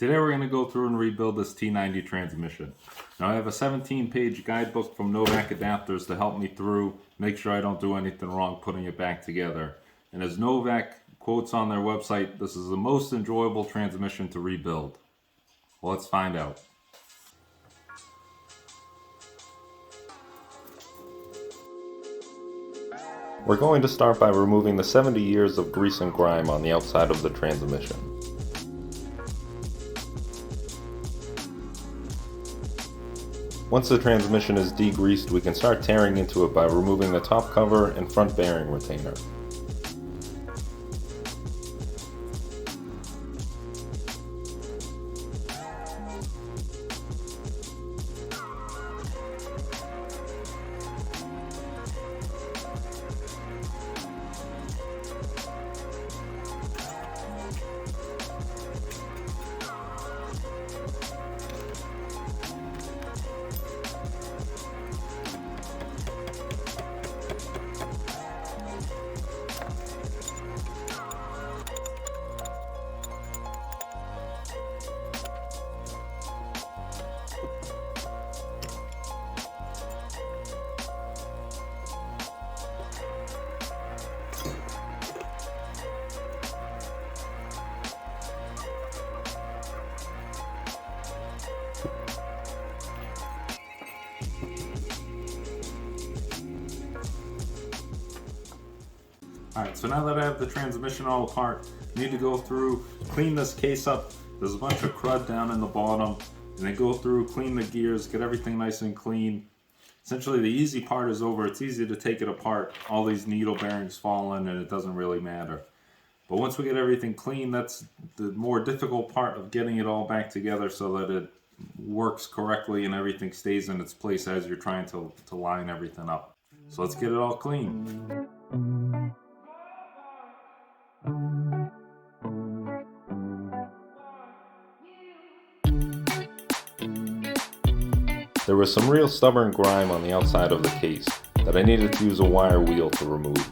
Today we're going to go through and rebuild this T90 transmission. Now I have a 17-page guidebook from Novak Adapters to help me through, make sure I don't do anything wrong putting it back together. And as Novak quotes on their website, this is the most enjoyable transmission to rebuild. Well, let's find out. We're going to start by removing the 70 years of grease and grime on the outside of the transmission. Once the transmission is degreased, we can start tearing into it by removing the top cover and front bearing retainer. Alright, so now that I have the transmission all apart, I need to go through, clean this case up. There's a bunch of crud down in the bottom, and then go through, clean the gears, get everything nice and clean. Essentially the easy part is over. It's easy to take it apart. All these needle bearings fall in and it doesn't really matter. But once we get everything clean, that's the more difficult part of getting it all back together so that it works correctly and everything stays in its place as you're trying to line everything up. So let's get it all clean. There was some real stubborn grime on the outside of the case that I needed to use a wire wheel to remove.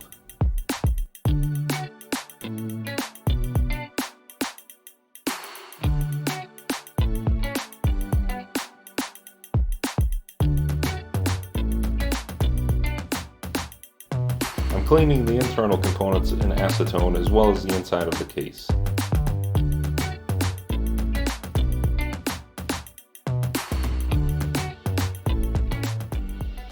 I'm cleaning the internal components in acetone as well as the inside of the case.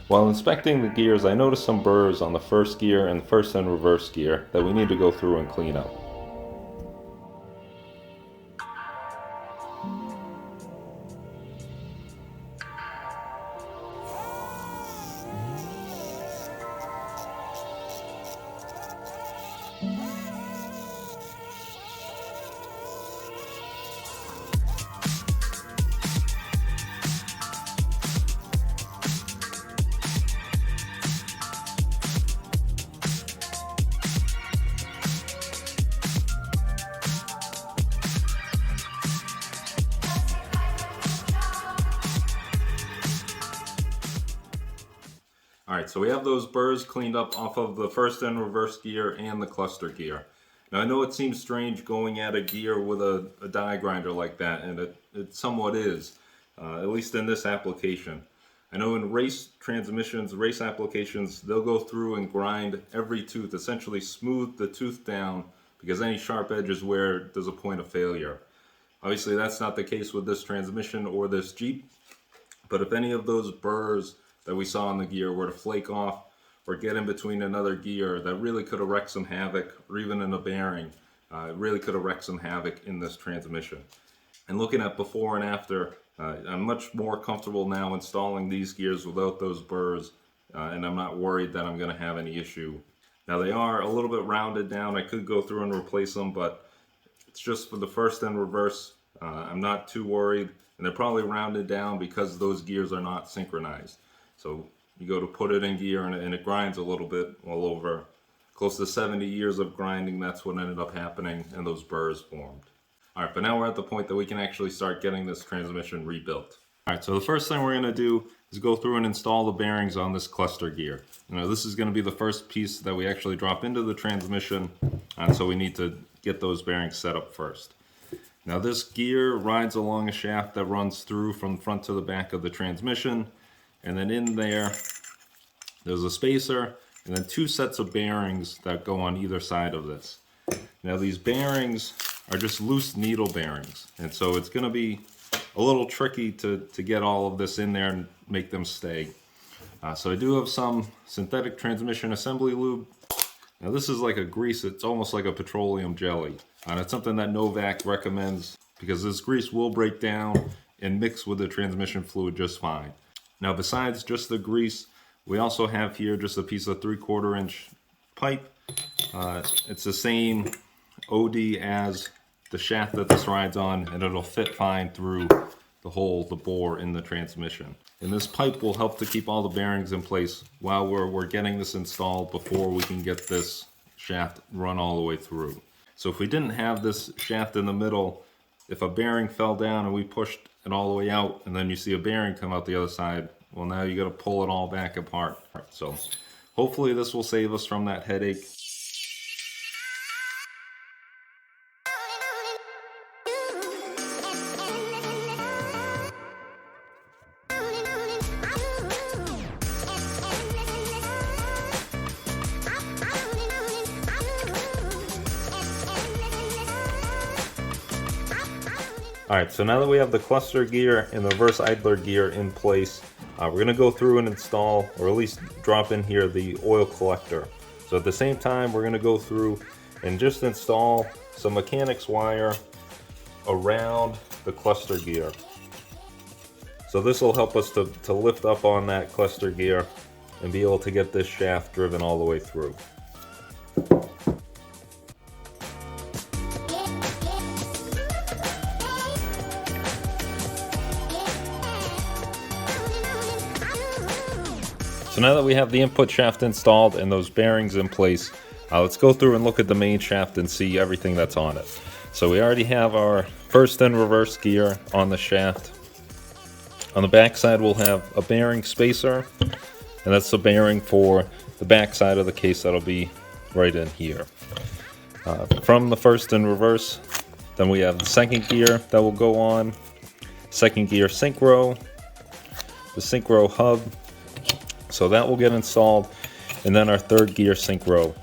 While inspecting the gears, I noticed some burrs on the first gear and first and reverse gear that we need to go through and clean up. Alright, so we have those burrs cleaned up off of the first and reverse gear and the cluster gear. Now I know it seems strange going at a gear with a die grinder like that, and it somewhat is, at least in this application. I know in race transmissions, race applications, they'll go through and grind every tooth, essentially smooth the tooth down, because any sharp edge is where there's a point of failure. Obviously that's not the case with this transmission or this Jeep, but if any of those burrs that we saw in the gear were to flake off or get in between another gear, that really could have wrecked some havoc, or even in a bearing, it really could have wrecked some havoc in this transmission. And looking at before and after, I'm much more comfortable now installing these gears without those burrs, and I'm not worried that I'm going to have any issue. Now they are a little bit rounded down. I could go through and replace them, but it's just for the first and reverse. I'm not too worried, and they're probably rounded down because those gears are not synchronized. So you go to put it in gear and it grinds a little bit. Well, over close to 70 years of grinding, that's what ended up happening, and those burrs formed. Alright, but now we're at the point that we can actually start getting this transmission rebuilt. Alright, so the first thing we're going to do is go through and install the bearings on this cluster gear. This is going to be the first piece that we actually drop into the transmission, and so we need to get those bearings set up first. Now this gear rides along a shaft that runs through from front to the back of the transmission, and then in there's a spacer and then 2 sets of bearings that go on either side of this. Now these bearings are just loose needle bearings, and so it's going to be a little tricky to get all of this in there and make them stay. So I do have some synthetic transmission assembly lube. Now this is like a grease, it's almost like a petroleum jelly. And it's something that Novak recommends because this grease will break down and mix with the transmission fluid just fine. Now besides just the grease, we also have here just a piece of 3/4 inch pipe. It's the same OD as the shaft that this rides on, and it'll fit fine through the bore in the transmission. And this pipe will help to keep all the bearings in place while we're getting this installed before we can get this shaft run all the way through. So if we didn't have this shaft in the middle, if a bearing fell down and we pushed it all the way out and then you see a bearing come out the other side, well, now you got to pull it all back apart. So hopefully this will save us from that headache. Alright, so now that we have the cluster gear and the reverse idler gear in place, we're going to go through and install, or at least drop in here, the oil collector. So at the same time, we're going to go through and just install some mechanics wire around the cluster gear. So this will help us to lift up on that cluster gear and be able to get this shaft driven all the way through. So now that we have the input shaft installed and those bearings in place, let's go through and look at the main shaft and see everything that's on it. So we already have our first and reverse gear on the shaft. On the back side we'll have a bearing spacer, and that's the bearing for the back side of the case that'll be right in here. From the first and reverse, then we have the second gear that will go on, second gear synchro, the synchro hub. So that will get installed, and then our third gear synchro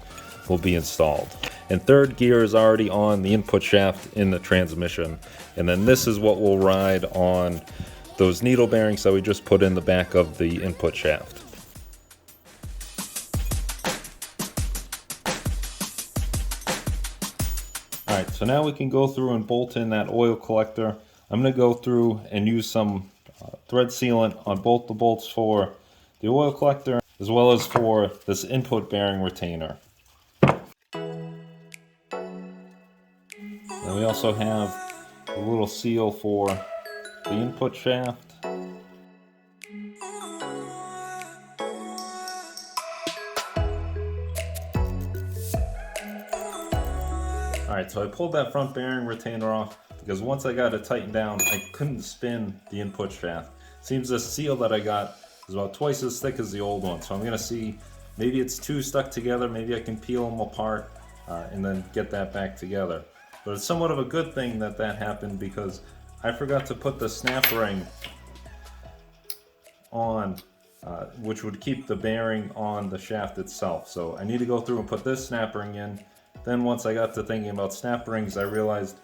will be installed. And third gear is already on the input shaft in the transmission. And then this is what will ride on those needle bearings that we just put in the back of the input shaft. Alright, so now we can go through and bolt in that oil collector. I'm going to go through and use some thread sealant on both the bolts for the oil collector as well as for this input bearing retainer. And we also have a little seal for the input shaft. Alright, so I pulled that front bearing retainer off because once I got it tightened down, I couldn't spin the input shaft. Seems this seal that I got is about twice as thick as the old one, so I'm going to see, maybe it's too stuck together, maybe I can peel them apart and then get that back together. But it's somewhat of a good thing that happened because I forgot to put the snap ring on, which would keep the bearing on the shaft itself. So I need to go through and put this snap ring in. Then once I got to thinking about snap rings, I realized,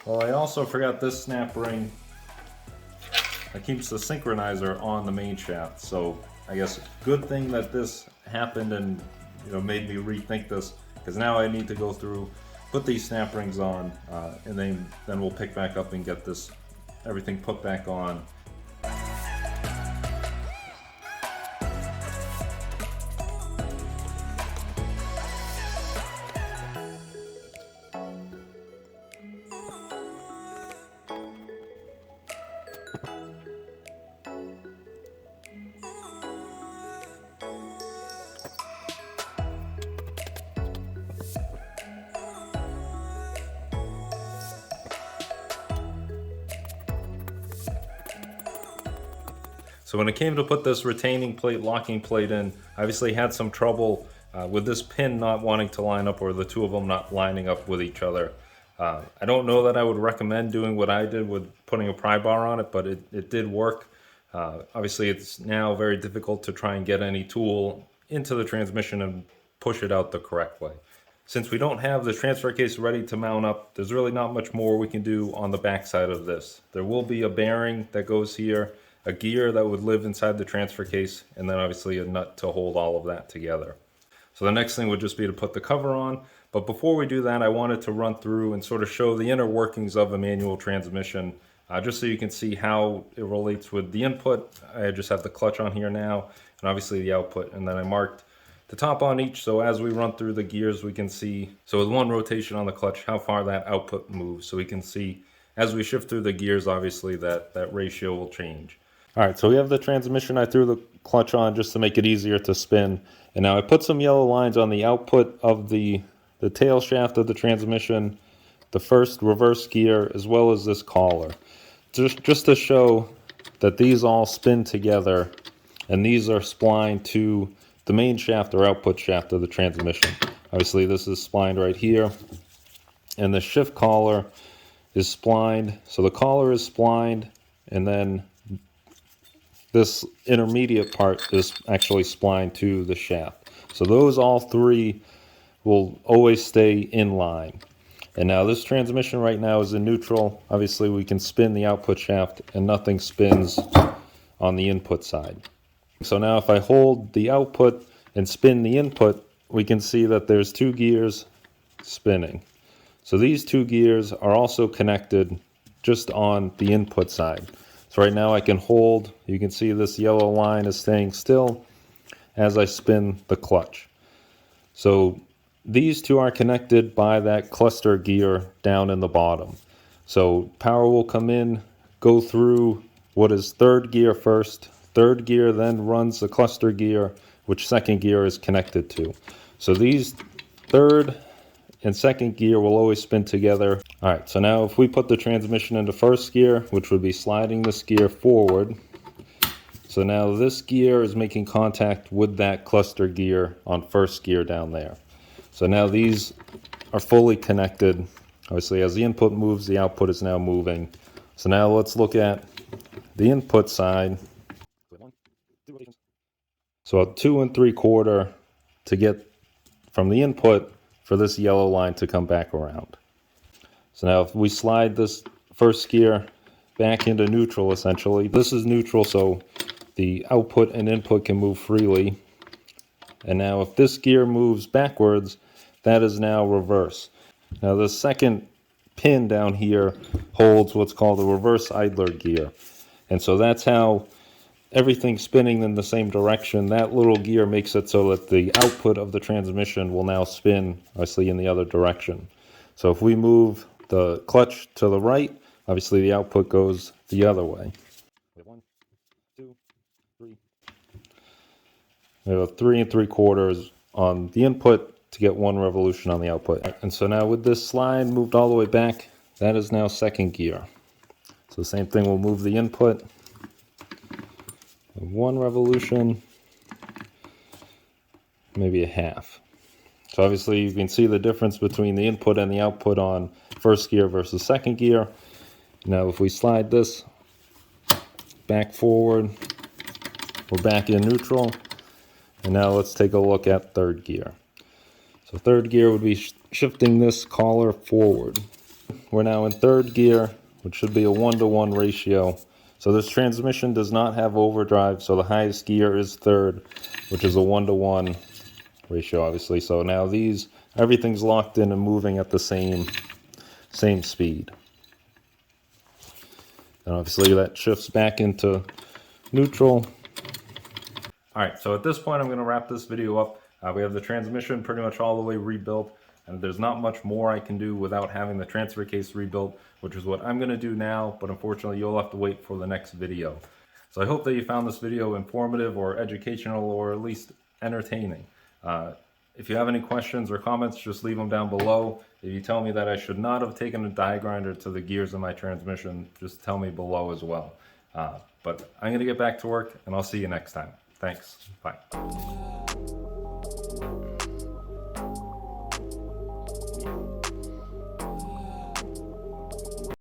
well, I also forgot this snap ring that keeps the synchronizer on the main shaft. So I guess good thing that this happened and made me rethink this, because now I need to go through, put these snap rings on, and then we'll pick back up and get this everything put back on. So when it came to put this retaining plate, locking plate in, I obviously had some trouble with this pin not wanting to line up, or the two of them not lining up with each other. I don't know that I would recommend doing what I did with putting a pry bar on it, but it did work. Obviously, it's now very difficult to try and get any tool into the transmission and push it out the correct way. Since we don't have the transfer case ready to mount up, there's really not much more we can do on the back side of this. There will be a bearing that goes here, a gear that would live inside the transfer case, and then obviously a nut to hold all of that together. So the next thing would just be to put the cover on. But before we do that, I wanted to run through and sort of show the inner workings of a manual transmission, just so you can see how it relates with the input. I just have the clutch on here now, and obviously the output, and then I marked the top on each, so as we run through the gears we can see, so with one rotation on the clutch, how far that output moves. So we can see as we shift through the gears, obviously that ratio will change. All right, so we have the transmission. I threw the clutch on just to make it easier to spin, and now I put some yellow lines on the output of the tail shaft of the transmission, the first reverse gear, as well as this collar, just to show that these all spin together, and these are splined to the main shaft or output shaft of the transmission. Obviously this is splined right here, and the shift collar is splined. So the collar is splined, and then this intermediate part is actually splined to the shaft. So those all three will always stay in line. And now this transmission right now is in neutral. Obviously we can spin the output shaft and nothing spins on the input side. So now if I hold the output and spin the input, we can see that there's two gears spinning. So these two gears are also connected just on the input side. So right now I can hold, you can see this yellow line is staying still as I spin the clutch. So these two are connected by that cluster gear down in the bottom. So power will come in, go through what is third gear first. Third gear then runs the cluster gear, which second gear is connected to. So these third and second gear will always spin together. All right, so now if we put the transmission into first gear, which would be sliding this gear forward. So now this gear is making contact with that cluster gear on first gear down there. So now these are fully connected. Obviously, as the input moves, the output is now moving. So now let's look at the input side. So 2 3/4 to get from the input for this yellow line to come back around. So now if we slide this first gear back into neutral, essentially, this is neutral, so the output and input can move freely. And now if this gear moves backwards, that is now reverse. Now the second pin down here holds what's called a reverse idler gear. And so that's how everything spinning in the same direction. That little gear makes it so that the output of the transmission will now spin, obviously, in the other direction. So if we move the clutch to the right, obviously the output goes the other way. 1, 2, 3. We have 3 3/4 on the input to get 1 revolution on the output. And so now with this slide moved all the way back, that is now second gear. So the same thing, we'll move the input. 1 revolution, maybe a half. So obviously you can see the difference between the input and the output on first gear versus second gear. Now if we slide this back forward, we're back in neutral. And now let's take a look at third gear. So third gear would be shifting this collar forward. We're now in third gear, which should be a 1-to-1 ratio. So this transmission does not have overdrive, so the highest gear is third, which is a 1-to-1 ratio, obviously. So now everything's locked in and moving at the same speed. And obviously that shifts back into neutral. All right, so at this point I'm going to wrap this video up. We have the transmission pretty much all the way rebuilt, and there's not much more I can do without having the transfer case rebuilt, which is what I'm going to do now, but unfortunately you'll have to wait for the next video. So I hope that you found this video informative or educational or at least entertaining. If you have any questions or comments, just leave them down below. If you tell me that I should not have taken a die grinder to the gears of my transmission, just tell me below as well. But I'm going to get back to work, and I'll see you next time. Thanks. Bye.